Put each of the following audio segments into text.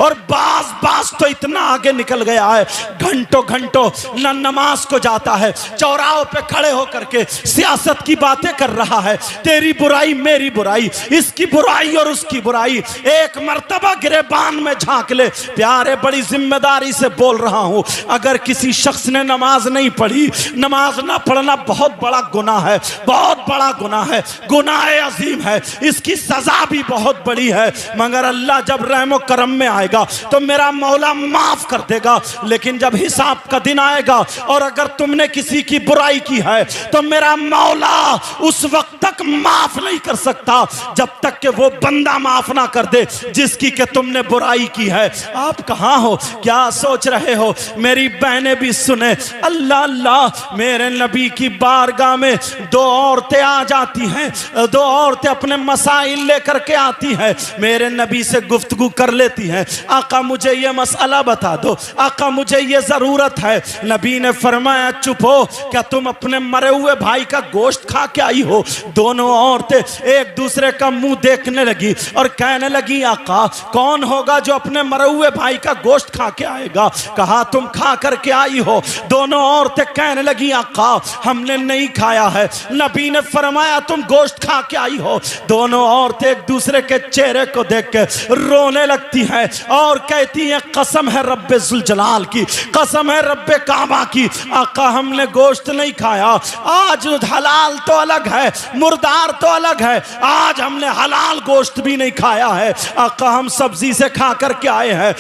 और बाज बाज तो इतना आगे निकल गया है, घंटों घंटों न नमाज को जाता है, चौराहों पे खड़े होकर के सियासत की बातें कर रहा है, तेरी बुराई मेरी बुराई, इसकी बुराई और उसकी बुराई। एक मर्तबा गिरेबान में झांक ले। प्यारे, बड़ी जिम्मेदारी से बोल रहा हूं, अगर किसी शख्स ने नमाज नहीं पढ़ी, नमाज ना पढ़ना बहुत बड़ा गुनाह है, बहुत बड़ा गुनाह है, गुनाह अजीम है, इसकी सजा भी बहुत बड़ी है। मगर अल्लाह जब रहमो करम में आएगा तो मेरा मौला माफ कर देगा। लेकिन जब हिसाब का दिन आएगा और अगर तुमने किसी की बुराई की है तो मेरा मौला उस वक्त तक माफ नहीं कर सकता जब तक कि वो बंदा माफ ना कर दे जिसकी के तुमने बुराई की है। आप कहां हो, क्या सोच रहे हो? मेरी बहनें भी सुने। अल्लाह अल्लाह, मेरे नबी की बारगाह में दो औरतें आ जाती हैं, दो औरतें अपने मसाइल लेकर के आती हैं, मेरे नबी से गुफ्तगू कर लेती हैं। आका मुझे ये मसला बता दो, आका मुझे ये जरूरत है। नबी ने फरमाया चुप हो, क्या तुम अपने मरे हुए भाई का गोश्त खा के आई हो? दोनों औरतें एक दूसरे का मुंह देखने लगी और कहने लगी आका कौन होगा जो अपने मरे हुए भाई का गोश्त खा के आएगा? कहा तुम खा करके आई हो। दोनों औरतें कहने लगी आका हमने नहीं खाया है। नबी ने फरमाया तुम गोश्त खा के आई हो। दोनों औरतें एक दूसरे के चेहरे को देख के रोने लगती हैं और कहती हैं कसम है रब्बे जुल जलाल की, कसम है रब्बे काबा की, आका हमने गोश्त नहीं खाया। आज हलाल तो अलग है, मुर्दार तो अलग है, आज हमने हलाल गोश्त भी नहीं खाया है, आका हम सब्जी से खा करके आए हैं।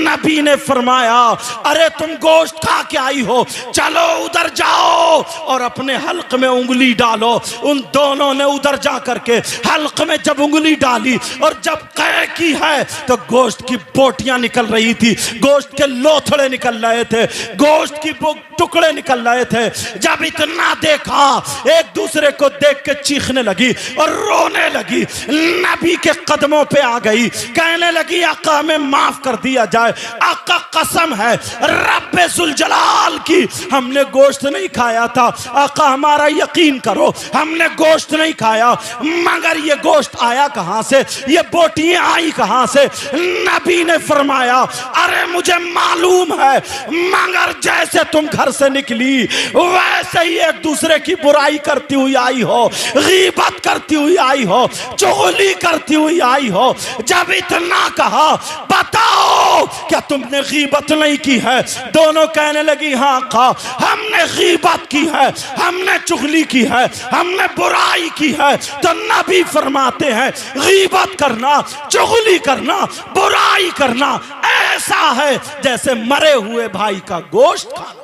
नबी ने फरमाया अरे तुम गोश्त खा के आई हो, चलो उधर जाओ और अपने हल्क में उंगली डालो। उन दोनों ने उधर जा करके हल्क में जब उंगली डाली और जब कै की है तो गोश्त की बोटियां निकल रही थी, गोश्त के लोथड़े निकल रहे थे, गोश्त की टुकड़े निकल रहे थे। जब इतना देखा एक दूसरे को देख के चीखने लगी और रोने लगी, नबी के कदमों पे आ गई, कहने लगी आका हमें माफ कर दिया जाए, आका कसम है रब्बे जुल जलाल की हमने गोश्त नहीं खाया था, आका हमारा यकीन करो हमने गोश्त नहीं खाया। मगर ये गोश्त आया कहां से, ये बोटियां आई कहां से? नबी ने फरमाया अरे मुझे मालूम है, मगर जैसे तुम घर से निकली वैसे ही एक दूसरे की बुराई करती हुई आई हो, गीबत करती हुई आई हो, चुगली करती हुई आई हो। जब इतना कहा बताओ क्या तुमने गीबत नहीं की है? दोनों कहने लगी हाँ खा हमने गीबत की है, हमने चुगली की है, हमने बुराई की है। तो नबी फरमाते हैं गीबत करना, चुगली करना, बुराई करना ऐसा है जैसे मरे हुए भाई का गोश्त खाना।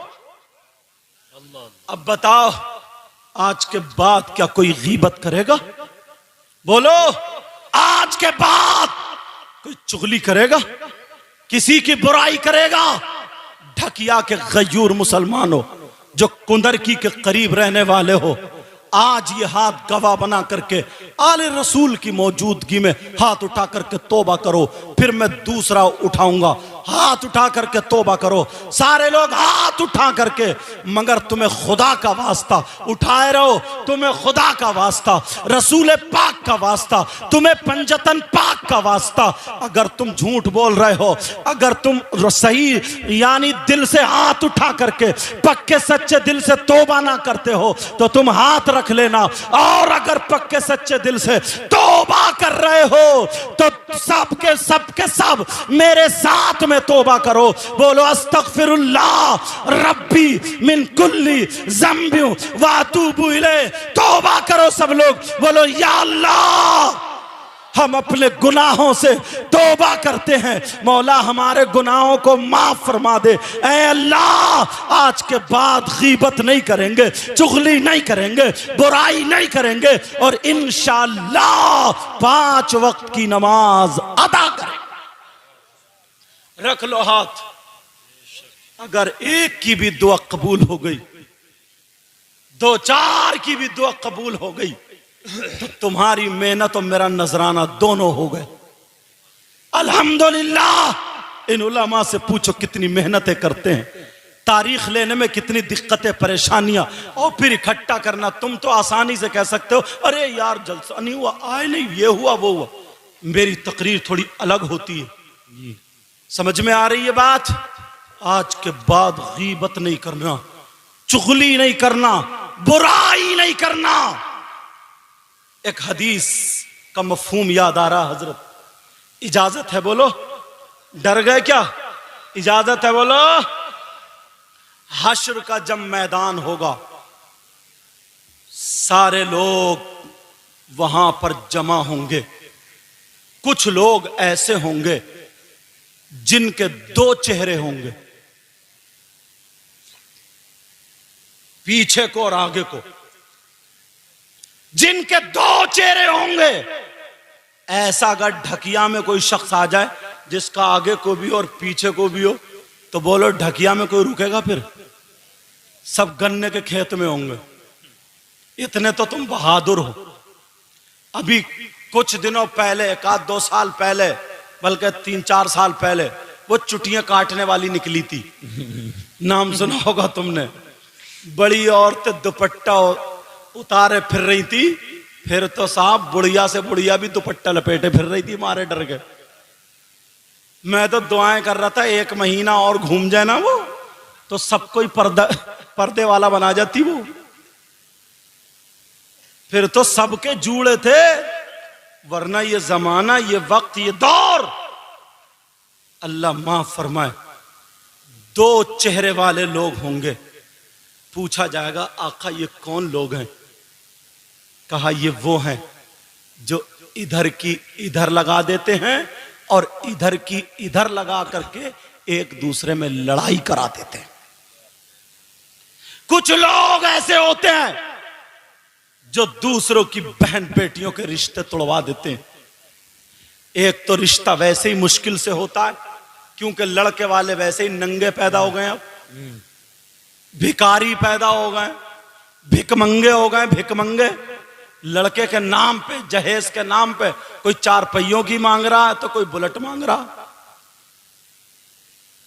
अब बताओ आज के बाद क्या कोई गीबत करेगा? बोलो आज के बाद कोई चुगली करेगा, किसी की बुराई करेगा? ढकिया के गयूर मुसलमानों जो कुंदरकी के करीब रहने वाले हो, आज ये हाथ गवाह बना करके आले रसूल की मौजूदगी में हाथ उठा करके तौबा करो, फिर मैं दूसरा उठाऊंगा। हाथ उठा करके तौबा करो, सारे लोग हाथ उठा करके। मगर तुम्हें खुदा का वास्ता उठाए रहो, तुम्हें खुदा का वास्ता, रसूल पाक का वास्ता, तुम्हें पंजतन पाक का वास्ता। अगर तुम झूठ बोल रहे हो, अगर तुम सही यानी दिल से हाथ उठा करके पक्के सच्चे दिल से तौबा ना करते हो तो तुम हाथ रख लेना, और अगर पक्के सच्चे दिल से तौबा कर रहे हो तो सबके सबके सब मेरे साथ में तौबा करो। बोलो अस्तगफिरुल्लाह रब्बी मिन कुल्ली ज़ंबि व अतूबु इलैह। तौबा करो सब लोग, बोलो या अल्लाह हम अपने गुनाहों से तौबा करते हैं, मौला हमारे गुनाहों को माफ फरमा दे। ऐ अल्लाह आज के बाद गीबत नहीं करेंगे, चुगली नहीं करेंगे, बुराई नहीं करेंगे और इंशाअल्लाह 5 वक्त की नमाज अदा करेंगे। रख लो हाथ। अगर एक की भी दुआ कबूल हो गई, 2-4 की भी दुआ कबूल हो गई तो तुम्हारी मेहनत और मेरा नजराना दोनों हो गए। अल्हम्दुलिल्लाह। इन उलमा से पूछो कितनी मेहनतें करते हैं, तारीख लेने में कितनी दिक्कतें परेशानियां, और फिर इकट्ठा करना। तुम तो आसानी से कह सकते हो अरे यार जलसा नहीं हुआ, आए नहीं, ये हुआ वो हुआ। मेरी तकरीर थोड़ी अलग होती है। समझ में आ रही है बात? आज के बाद गीबत नहीं करना, चुगली नहीं करना, बुराई नहीं करना। एक हदीस का मफहूम याद आ रहा हजरत, इजाजत है बोलो? डर गए क्या? इजाजत है बोलो? हश्र का जब मैदान होगा, सारे लोग वहां पर जमा होंगे। कुछ लोग ऐसे होंगे जिनके दो चेहरे होंगे, पीछे को और आगे को, जिनके दो चेहरे होंगे। ऐसा अगर ढकिया में कोई शख्स आ जाए जिसका आगे को भी और पीछे को भी हो, तो बोलो ढकिया में कोई रुकेगा? फिर सब गन्ने के खेत में होंगे। इतने तो तुम बहादुर हो। अभी कुछ दिनों पहले, एक आध 2 साल पहले, बल्कि 3-4 साल पहले, वो चुटियां काटने वाली निकली थी, नाम सुना होगा तुमने। बड़ी औरतें दुपट्टा उतारे फिर रही थी। फिर तो साहब बुढ़िया से बुढ़िया भी दुपट्टा लपेटे फिर रही थी, मारे डर के। मैं तो दुआएं कर रहा था 1 महीना और घूम जाए ना वो, तो सब कोई पर्दे वाला बना जाती वो। फिर तो सबके जूड़े थे, वरना ये जमाना, ये वक्त, ये दौर, अल्लाह माफ फरमाए, 2 चेहरे वाले लोग होंगे। पूछा जाएगा आका ये कौन लोग हैं? कहा ये वो हैं जो इधर की इधर लगा देते हैं और इधर की इधर लगा करके एक दूसरे में लड़ाई करा देते हैं। कुछ लोग ऐसे होते हैं जो दूसरों की बहन बेटियों के रिश्ते तोड़वा देते हैं। एक तो रिश्ता वैसे ही मुश्किल से होता है, क्योंकि लड़के वाले वैसे ही नंगे पैदा हो गए, अब भिखारी पैदा हो गए, भिकमंगे हो गए, भिकमंगे। लड़के के नाम पे, जहेज के नाम पे कोई 4 पहियों की मांग रहा है तो कोई बुलेट मांग रहा।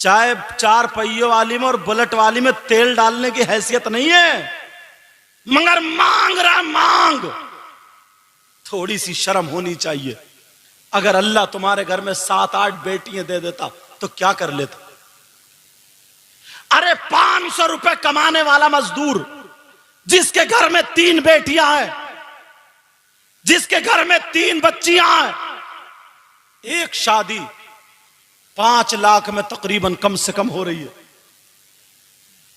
चाहे 4 पहियों वाली में और बुलेट वाली में तेल डालने की हैसियत नहीं है, मगर मांग रहा, मांग। थोड़ी सी शर्म होनी चाहिए। अगर अल्लाह तुम्हारे घर में 7-8 बेटियां दे देता तो क्या कर लेता? अरे 500 रुपए कमाने वाला मजदूर, जिसके घर में 3 बेटियां हैं, जिसके घर में 3 बच्चियां हैं, एक शादी 5 लाख में तकरीबन कम से कम हो रही है।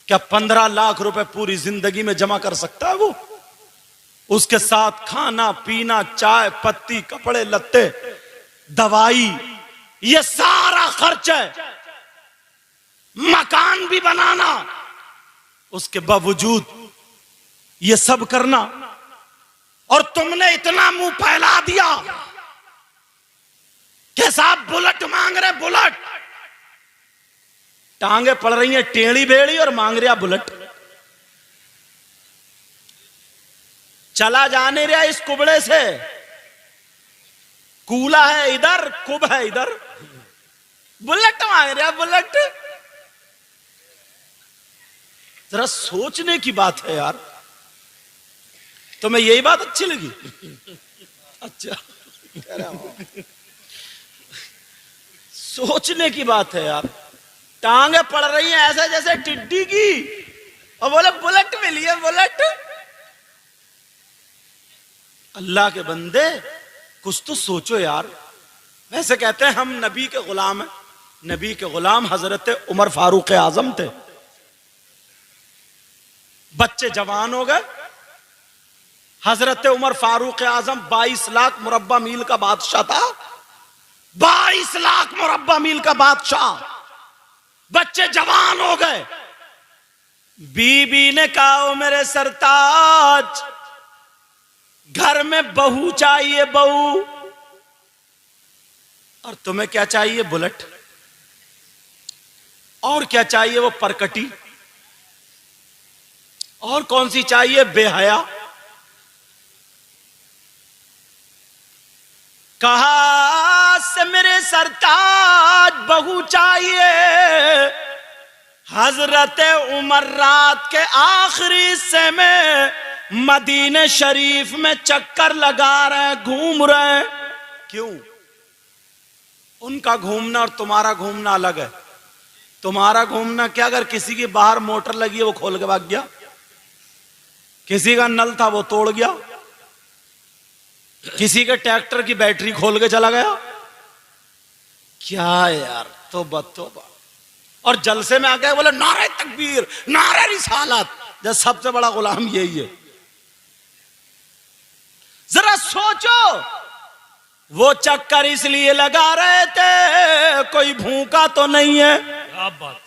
क्या 15 लाख रुपए पूरी जिंदगी में जमा कर सकता है वो? उसके साथ खाना पीना, चाय पत्ती, कपड़े लत्ते, दवाई, ये सारा खर्च है। मकान भी बनाना, उसके बावजूद ये सब करना, और तुमने इतना मुंह फैला दिया कि साहब बुलेट मांग रहे, बुलेट। टांगे पड़ रही हैं टेढ़ी बेड़ी और मांग रहा बुलेट। चला जाने रहा इस कुबड़े से, कूला है इधर, कुब है इधर, बुलेट मांग रहा, बुलेट। जरा सोचने की बात है यार। तुम्हें यही बात अच्छी लगी? अच्छा, सोचने की बात है यार। टांगे पड़ रही हैं ऐसे जैसे टिड्डी की, और बोले बुलेट मिली है, बुलेट। अल्लाह के बंदे कुछ तो सोचो यार। वैसे कहते हैं हम नबी के गुलाम हैं। नबी के गुलाम हजरत उमर फारूक आजम थे। बच्चे जवान हो गए। हजरत उमर फारूक आजम 22 लाख मुरब्बा मील का बादशाह था। 22 लाख मुरब्बा मील का बादशाह। बच्चे जवान हो गए। बीबी ने कहा, ओ मेरे सरताज, घर में बहू चाहिए, बहू। और तुम्हें क्या चाहिए? बुलेट। और क्या चाहिए? वो परकटी। और कौन सी चाहिए? बेहया। कहा से मेरे सरताज बहू चाहिए। हजरत उमर रात के आखिरी हिस्से में मदीने शरीफ में चक्कर लगा रहे हैं, घूम रहे हैं। क्यों? उनका घूमना और तुम्हारा घूमना अलग है। तुम्हारा घूमना क्या, अगर किसी की बाहर मोटर लगी है वो खोल के भाग गया, किसी का नल था वो तोड़ गया, किसी के ट्रैक्टर की बैटरी खोल के चला गया, क्या यार, तौबा तौबा। और जलसे में आ गए बोले नारे तकबीर, नारे रिसालत, जब सबसे बड़ा गुलाम यही है। जरा सोचो, वो चक्कर इसलिए लगा रहे थे कोई भूखा तो नहीं है, क्या बात,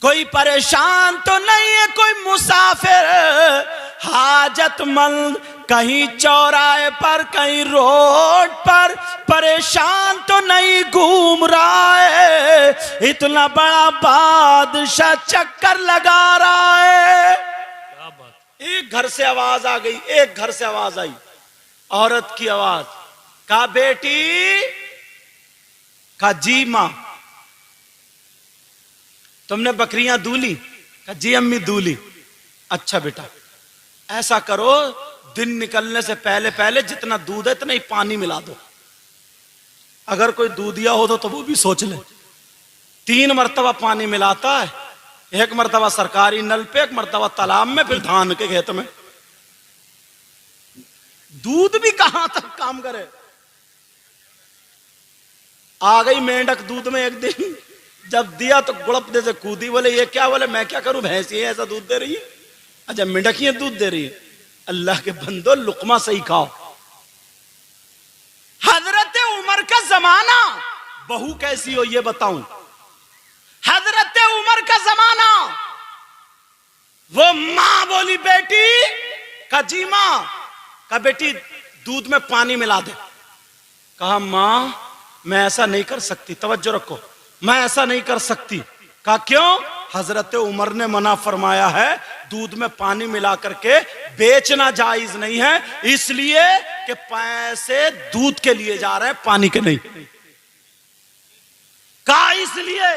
कोई परेशान तो नहीं है, कोई मुसाफिर हाजतमंद कहीं चौराहे पर कहीं रोड पर परेशान तो नहीं घूम रहा है, इतना बड़ा बादशाह चक्कर लगा रहा है। क्या बात। एक घर से आवाज आ गई, एक घर से आवाज आई, औरत की आवाज, का बेटी, का जी मां, तुमने बकरियां दूली? का जी अम्मी दूली। अच्छा बेटा, ऐसा करो, दिन निकलने से पहले पहले जितना दूध है इतना ही पानी मिला दो, अगर कोई दूधिया हो तो वो भी सोच ले। 3 मरतबा पानी मिलाता है, 1 मरतबा सरकारी नल पे, 1 मरतबा तालाब में, फिर धान के खेत में। दूध भी कहां तक काम करे। आ गई मेंढक दूध में एक दिन, जब दिया तो गुड़प दे से कूदी, बोले ये क्या, बोले मैं क्या करूं, भैंस ये ऐसा दूध दे रही है। अच्छा, मेंढकियां दूध दे रही है। अल्लाह के बंदो, लुकमा सही खाओ। हजरत उमर का जमाना, बहू कैसी हो ये बताऊं। हजरत उमर का जमाना, वो मां बोली बेटी, का जी मां, का बेटी दूध में पानी मिला दे। कहा मां मैं ऐसा नहीं कर सकती, तवज्जो रखो, मैं ऐसा नहीं कर सकती। कहा क्यों? हजरत उमर ने मना फरमाया है, दूध में पानी मिला करके बेचना जायज नहीं है, इसलिए कि पैसे दूध के लिए जा रहे हैं, पानी के नहीं। कहा इसलिए।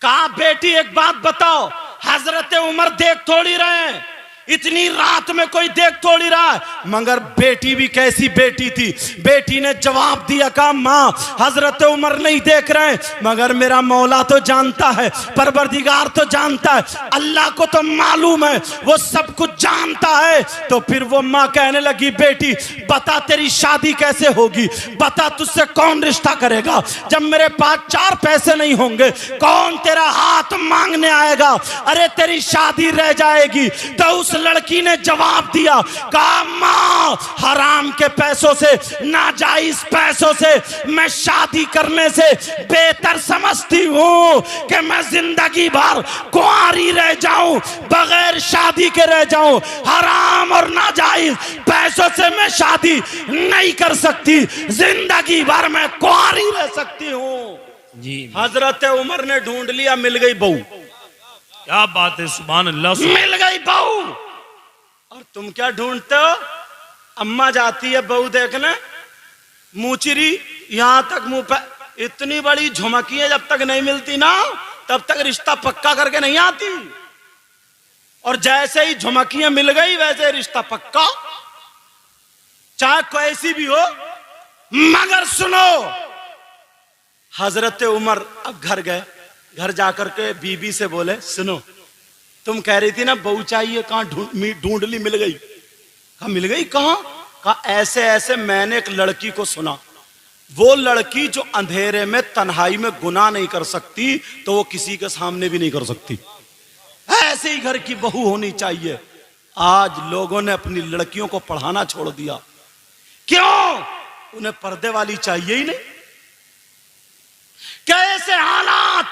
कहा बेटी एक बात बताओ, हजरत उमर देख थोड़ी रहे हैं, इतनी रात में कोई देख थोड़ी रहा है। मगर बेटी भी कैसी बेटी थी, बेटी ने जवाब दिया, कहा मां हजरत उमर नहीं देख रहे हैं, मगर मेरा मौला तो जानता है, परवरदिगार तो जानता है, अल्लाह को तो मालूम है, वो सब कुछ जानता है। तो फिर वो मां कहने लगी बेटी बता तेरी शादी कैसे होगी, बता तुझसे कौन रिश्ता करेगा, जब मेरे पास 4 पैसे नहीं होंगे कौन तेरा हाथ मांगने आएगा, अरे तेरी शादी रह जाएगी। तो उस लड़की ने जवाब दिया, कहा मां हराम के पैसों से, नाजायज पैसों से मैं शादी करने से बेहतर समझती हूं कि मैं जिंदगी भर कुंवारी रह जाऊं, बगैर शादी के रह जाऊं। हराम और नाजायज पैसों से मैं शादी नहीं कर सकती, जिंदगी भर मैं कुंवारी रह सकती हूं। जी हजरत उमर ने ढूंढ लिया, मिल गई बहू। क्या बात है, सुभान अल्लाह। मिल गई बहू। और तुम क्या ढूंढते हो? अम्मा जाती है बहू देखने, मुचरी यहां तक मुंह पे, इतनी बड़ी झुमकी है, जब तक नहीं मिलती ना तब तक रिश्ता पक्का करके नहीं आती। और जैसे ही झुमकियां मिल गई वैसे रिश्ता पक्का, चाहे कैसी भी हो। मगर सुनो, हजरत उमर अब घर गए, घर जाकर के बीबी से बोले सुनो तुम कह रही थी ना बहू चाहिए, कहां ढूंढ ली, मिल गई? कहा मिल गई कहां? कहा ऐसे ऐसे मैंने एक लड़की को सुना, वो लड़की जो अंधेरे में तन्हाई में गुनाह नहीं कर सकती तो वो किसी के सामने भी नहीं कर सकती, ऐसे ही घर की बहू होनी चाहिए। आज लोगों ने अपनी लड़कियों को पढ़ाना छोड़ दिया, क्यों? उन्हें पर्दे वाली चाहिए ही नहीं। कैसे हालात,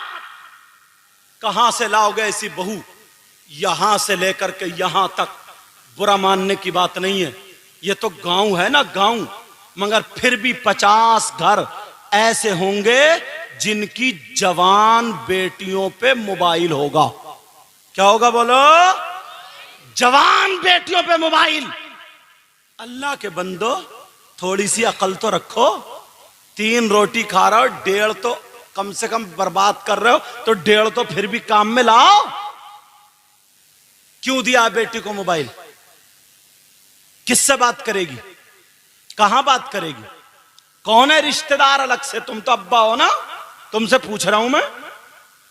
कहां से लाओगे ऐसी बहू? यहां से लेकर के यहां तक, बुरा मानने की बात नहीं है, ये तो गांव है ना, गांव, मगर फिर भी 50 घर ऐसे होंगे जिनकी जवान बेटियों पे मोबाइल होगा। क्या होगा बोलो? जवान बेटियों पे मोबाइल। अल्लाह के बंदो थोड़ी सी अकल तो रखो, 3 रोटी खा रहे हो, 1.5 तो कम से कम बर्बाद कर रहे हो, तो 1.5 तो फिर भी काम में लाओ। क्यों दिया बेटी को मोबाइल? किससे बात करेगी, कहां बात करेगी? कौन है रिश्तेदार अलग से? तुम तो अब्बा हो ना, तुमसे पूछ रहा हूं मैं।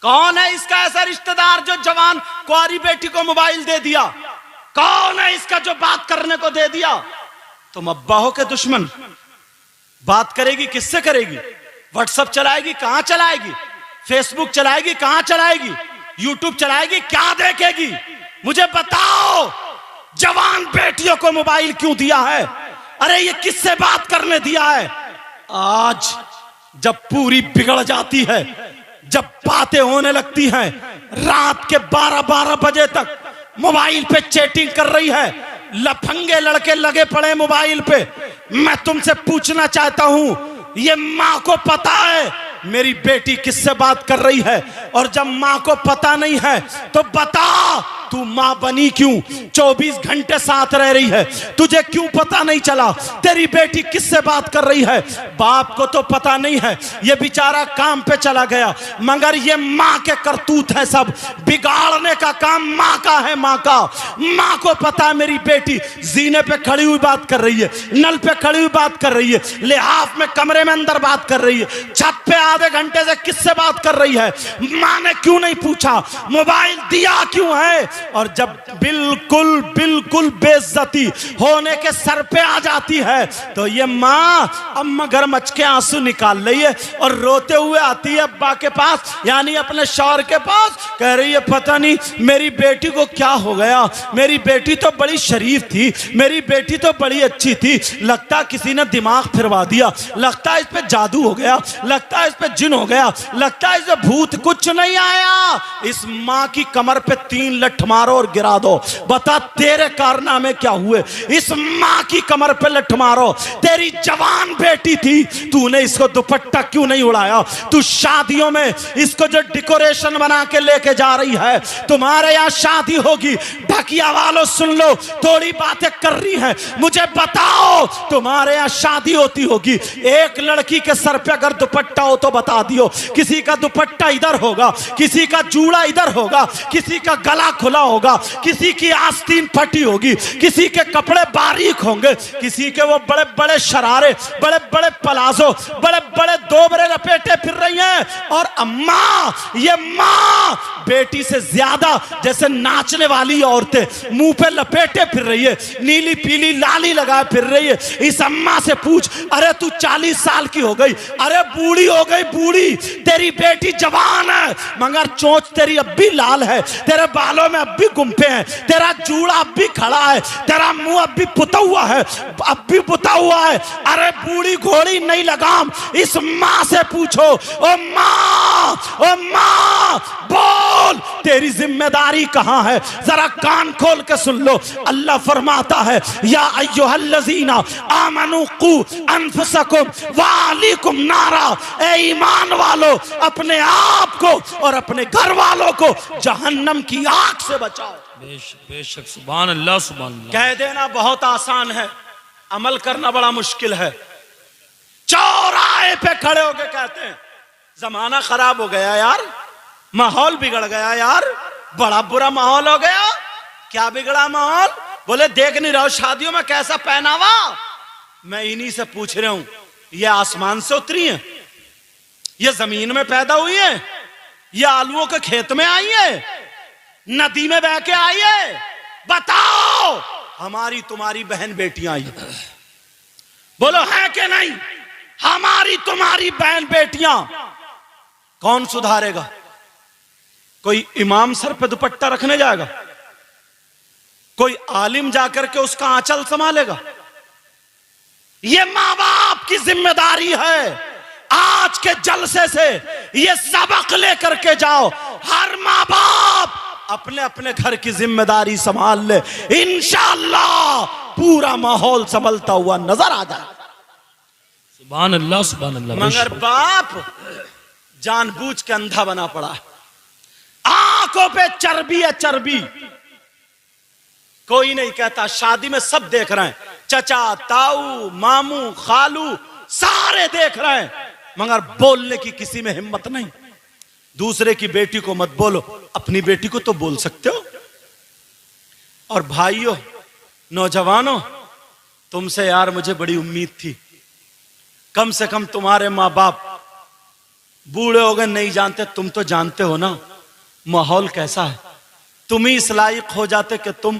कौन है इसका ऐसा रिश्तेदार जो जवान कुंवारी बेटी को मोबाइल दे दिया? कौन है इसका जो बात करने को दे दिया? तुम अब्बा हो के दुश्मन। बात करेगी किससे करेगी? व्हाट्सएप चलाएगी, कहां चलाएगी? फेसबुक चलाएगी, कहां चलाएगी? यूट्यूब चलाएगी, क्या देखेगी? मुझे बताओ, जवान बेटियों को मोबाइल क्यों दिया है? अरे ये किससे बात करने दिया है? आज जब पूरी बिगड़ जाती है, जब बातें होने लगती हैं, रात के 12-12 बजे तक मोबाइल पे चैटिंग कर रही है, लफंगे लड़के लगे पड़े मोबाइल पे। मैं तुमसे पूछना चाहता हूं, ये मां को पता है मेरी बेटी किससे बात कर रही है? और जब मां को पता नहीं है तो बता, तू मां बनी क्यों? 24 घंटे साथ रह रही है, तुझे क्यों पता नहीं चला तेरी बेटी किससे बात कर रही है? बाप को तो पता नहीं है, ये बेचारा काम पे चला गया, मगर ये मां के करतूत है सब। बिगाड़ने का काम मां का है, मां का। मां को पता है मेरी बेटी जीने पे खड़ी हुई बात कर रही है, नल पे खड़ी हुई बात कर रही है, लिहाफ में कमरे में अंदर बात कर रही है, छत पे आधे घंटे से किससे बात कर रही है? मां ने क्यों नहीं पूछा? मोबाइल दिया क्यों है? और जब बिल्कुल बिल्कुल बेइज्जती होने के सर पे आ जाती है तो ये मां अब मगरमच्छ के आंसू निकाल रही है और रोते हुए आती है अब्बा के पास, यानी अपने शौहर के पास। कह रही है पता नहीं मेरी बेटी को क्या हो गया, मेरी बेटी तो बड़ी शरीफ थी, मेरी बेटी तो बड़ी अच्छी थी, लगता किसी ने दिमाग फिरवा दिया, लगता इस पे जादू हो गया, लगता इस पे जिन हो गया, लगता इस पे भूत। कुछ नहीं आया। इस मां की कमर पे 3 लठ मारो और गिरा दो। बता तेरे कारनामे क्या हुए? इस मां की कमर पे लठ मारो। तेरी जवान बेटी थी, तूने इसको दुपट्टा क्यों नहीं उड़ाया? तू शादियों में इसको जो डेकोरेशन बना के लेके जा रही है, तुम्हारे यहां शादी होगी, ढकिया वालों सुन लो, थोड़ी बातें कर रही है, मुझे बताओ तुम्हारे यहां शादी होती होगी, एक लड़की के सर पे अगर दुपट्टा हो तो बता दियो, किसी का दुपट्टा इधर होगा, किसी का जूड़ा इधर होगा, किसी का गला खुला होगा, किसी की आस्तीन फटी होगी, किसी के कपड़े बारीक होंगे, किसी के वो बड़े बड़े शरारे, बड़े बड़े पलाजो, बड़े बड़े दोबरे लपेटे फिर रही हैं। और अम्मा, ये माँ बेटी से ज्यादा जैसे नाचने वाली औरतें मुंह पे लपेटे फिर रही है, नीली पीली लाली लगाए फिर रही है। इस अम्मा से पूछ, अरे तू 40 साल की हो गई, अरे बूढ़ी हो गई बूढ़ी, तेरी बेटी जवान है मगर चोंच तेरी अब भी लाल है, तेरे बालों में अब भी गुम्फे हैं, तेरा जूड़ा अब भी खड़ा है, तेरा मुंह अब भी पुता हुआ है, अब भी पुता हुआ है। अरे बूढ़ी घोड़ी नहीं लगाम। इस माँ से पूछो, ओ माँ बोल, तेरी जिम्मेदारी कहां है? जरा कान खोल के सुन लो। अल्लाह फरमाता है, या अय्युहल्लज़ीना आमनू कू अनफुसकुम व अहलीकुम नारा, ए ईमान वालों अपने आप को और अपने घर वालों को जहन्नम की आग से बचाओ। बेशक सुभान अल्लाह, सुभान अल्लाह। कह देना बहुत आसान है, अमल करना बड़ा मुश्किल है। चौराहे पे खड़े होके कहते हैं जमाना खराब हो गया यार, माहौल बिगड़ गया यार, बड़ा बुरा माहौल हो गया। क्या बिगड़ा माहौल? बोले देख नहीं रहो शादियों में कैसा पहनावा। मैं इन्हीं से पूछ रहा हूं, ये आसमान से उतरी है, ये जमीन में पैदा हुई है, ये आलूओं के खेत में आई है, नदी में बह के आई है? बताओ, हमारी तुम्हारी बहन बेटियां आई, बोलो है कि नहीं? हमारी तुम्हारी बहन बेटियां। कौन सुधारेगा? कोई इमाम सर पे दुपट्टा रखने जाएगा? कोई आलिम जाकर के उसका आंचल संभालेगा? ये मां बाप की जिम्मेदारी है। आज के जलसे से ये सबक लेकर के जाओ, हर मां बाप अपने अपने घर की जिम्मेदारी संभाल ले, इंशाअल्लाह पूरा माहौल संभलता हुआ नजर आ जाए। सुभान अल्लाह, सुभान अल्लाह। मगर बाप जानबूझ के अंधा बना पड़ा, आंखों पे चर्बी है चर्बी। कोई नहीं कहता, शादी में सब देख रहे हैं, चचा ताऊ मामू खालू सारे देख रहे हैं, मगर बोलने की किसी में हिम्मत नहीं। दूसरे की बेटी को मत बोलो, अपनी बेटी को तो बोल सकते हो। और भाइयों नौजवानों, तुमसे यार मुझे बड़ी उम्मीद थी, कम से कम तुम्हारे माँ बाप बूढ़े हो गए नहीं जानते, तुम तो जानते हो ना माहौल कैसा है। तुम ही इस लायक हो जाते कि तुम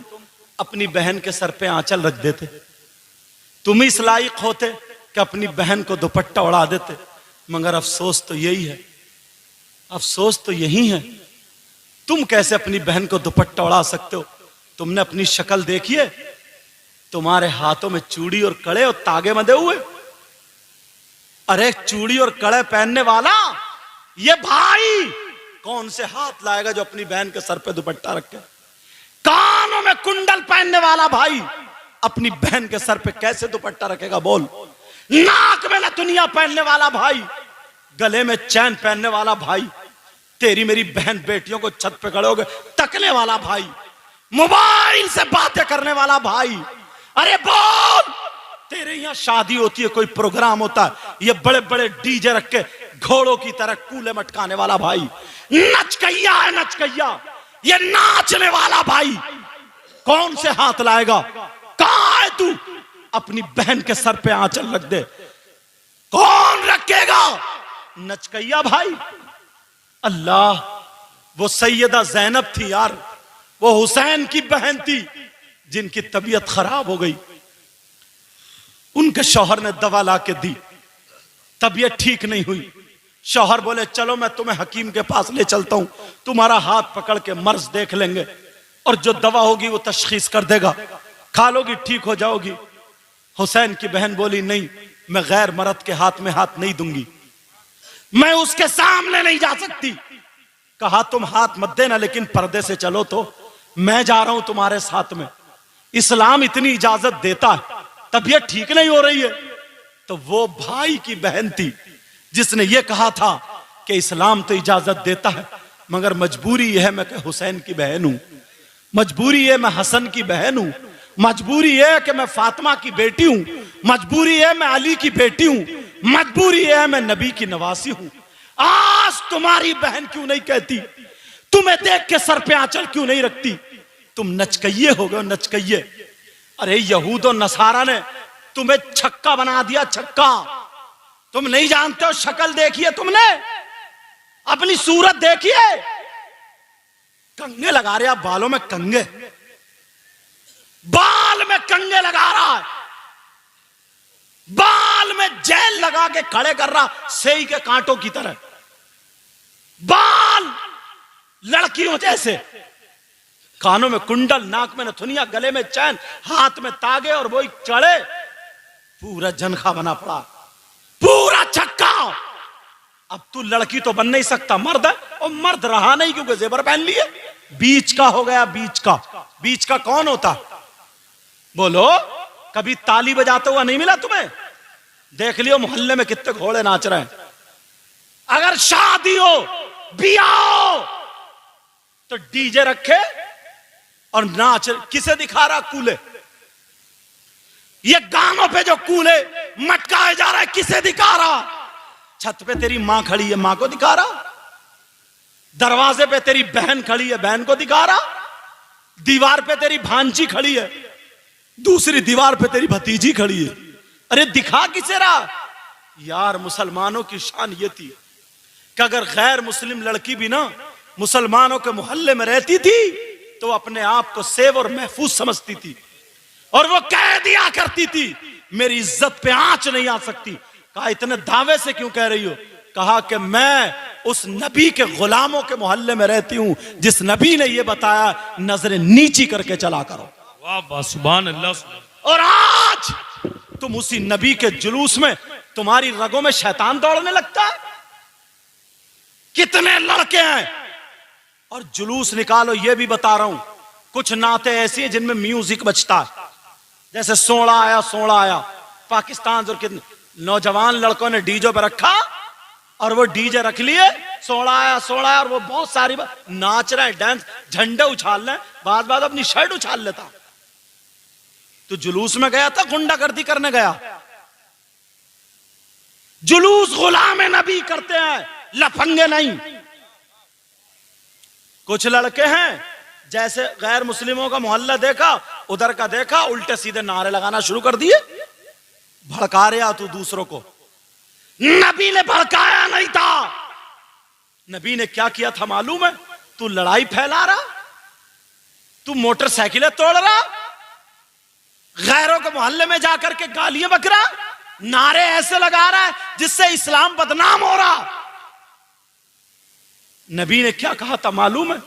अपनी बहन के सर पे आंचल रख देते, तुम ही इस लायक होते कि अपनी बहन को दुपट्टा उड़ा देते। मगर अफसोस तो यही है, अफसोस तो यही है, तुम कैसे अपनी बहन को दुपट्टा उड़ा सकते हो? तुमने अपनी शक्ल देखी है? तुम्हारे हाथों में चूड़ी और कड़े और तागे बंधे हुए। अरे चूड़ी और कड़े पहनने वाला ये भाई कौन से हाथ लाएगा जो अपनी बहन के सर पे दुपट्टा रखे? कानों में कुंडल पहनने वाला भाई अपनी बहन के सर पे कैसे दुपट्टा रखेगा बोल? नाक में नथुनिया पहनने वाला भाई, गले में चैन पहनने वाला भाई, तेरी मेरी बहन बेटियों को छत पे खड़े होकर तकने वाला भाई, मोबाइल से बातें करने वाला भाई, अरे बोल तेरे यहां शादी होती है, कोई प्रोग्राम होता है, ये बड़े बड़े डीजे रख के घोड़ों की तरह कूले मटकाने वाला भाई, नचकैया है नचकैया, ये नाचने वाला भाई कौन से हाथ लाएगा? कहां है तू? अपनी बहन के सर पे आंचल रख दे, कौन रखेगा? नचकैया भाई। अल्लाह, वो सैयदा जैनब थी यार, वो हुसैन की बहन थी जिनकी तबीयत खराब हो गई, उनके शौहर ने दवा ला के दी, तबीयत ठीक नहीं हुई। शौहर बोले चलो मैं तुम्हें हकीम के पास ले चलता हूं, तुम्हारा हाथ पकड़ के मर्ज देख लेंगे और जो दवा होगी वो तशखीस कर देगा, खा लोगी ठीक हो जाओगी। हुसैन की बहन बोली नहीं, मैं गैर मर्द के हाथ में हाथ नहीं दूंगी, मैं उसके सामने नहीं जा सकती। कहा तुम हाथ मत देना लेकिन पर्दे से चलो, तो मैं जा रहा हूं तुम्हारे साथ में, इस्लाम इतनी इजाजत देता है, तबीयत ठीक नहीं हो रही है। तो वो भाई की बहन थी जिसने ये कहा था कि इस्लाम तो इजाजत देता है मगर मजबूरी यह है मैं हुसैन की बहन हूं, मजबूरी है मैं हसन की बहन हूं, मजबूरी है कि मैं फातिमा की बेटी हूं, मजबूरी है मैं अली की बेटी हूं, मजबूरी है मैं नबी की नवासी हूं। आज तुम्हारी बहन क्यों नहीं कहती? तुम्हें देख के सर पे आंचल क्यों नहीं रखती? तुम नचकइये हो गए, नचकइये। अरे यहूद और नसारा ने तुम्हें छक्का बना दिया, छक्का। तुम नहीं जानते हो, शक्ल देखिए तुमने, अपनी सूरत देखिए, कंगे लगा रहे आप बालों में, कंगे बाल में कंगे लगा रहा है, बाल में जेल लगा के खड़े कर रहा सेई के कांटों की तरह, बाल लड़कियों जैसे, कानों में कुंडल, नाक में नथुनिया, गले में चैन, हाथ में तागे और वो चढ़े, पूरा जनखा बना पड़ा, पूरा छक्का। अब तू लड़की तो बन नहीं सकता, मर्द है, और मर्द रहा नहीं क्योंकि जेवर पहन लिए, बीच का हो गया, बीच का। बीच का कौन होता? बोलो, कभी ताली बजाते हुआ नहीं मिला तुम्हें? देख लियो मोहल्ले में कितने घोड़े नाच रहे हैं। अगर शादी हो, बियाह हो, तो डीजे रखे और नाच, किसे दिखा रहा? कूले। ये गानों पे जो कूले मटकाए जा रहा है, किसे दिखा रहा? छत पे तेरी मां खड़ी है, मां को दिखा रहा, दरवाजे पे तेरी बहन खड़ी है, बहन को दिखा रहा, दीवार पे तेरी भांजी खड़ी है, दूसरी दीवार पे तेरी भतीजी खड़ी है। अरे दिखा किसे रहा? यार मुसलमानों की शान ये थी कि अगर गैर मुस्लिम लड़की भी ना मुसलमानों के मोहल्ले में रहती थी तो अपने आप को सेव और महफूज समझती थी, और वो कह दिया करती थी मेरी इज्जत पे आंच नहीं आ सकती। कहा इतने दावे से क्यों कह रही हो? कहा कि मैं उस नबी के गुलामों के मोहल्ले में रहती हूं जिस नबी ने ये बताया नजरें नीची करके चला करो। वाह वाह, सुभान अल्लाह। और आज तुम उसी नबी के जुलूस में, तुम्हारी रगों में शैतान दौड़ने लगता है। कितने लड़के हैं और जुलूस निकालो। ये भी बता रहा हूं, कुछ नाते ऐसी हैं जिनमें म्यूजिक बजता है, जैसे सोड़ा आया सोड़ा आया। पाकिस्तान और कितने नौजवान लड़कों ने डीजे पे रखा और वो डीजे रख लिए, सोड़ा आया और वो बहुत सारी नाच रहे हैं, डांस, झंडे उछाल रहे हैं, बाद अपनी शर्ट उछाल लेता। तो जुलूस में गया था, गुंडागर्दी करने गया? जुलूस गुलाम नबी करते हैं, लफंगे नहीं। कुछ लड़के हैं जैसे गैर मुस्लिमों का मोहल्ला देखा, उधर का देखा, उल्टे सीधे नारे लगाना शुरू कर दिए, भड़का रहे तू दूसरों को। नबी ने भड़काया नहीं था। नबी ने क्या किया था मालूम है? तू लड़ाई फैला रहा, तू मोटरसाइकिलें तोड़ रहा, गैरों के मोहल्ले में जाकर के गालियां बक रहा, नारे ऐसे लगा रहा है जिससे इस्लाम बदनाम हो रहा। नबी ने क्या कहा था मालूम है?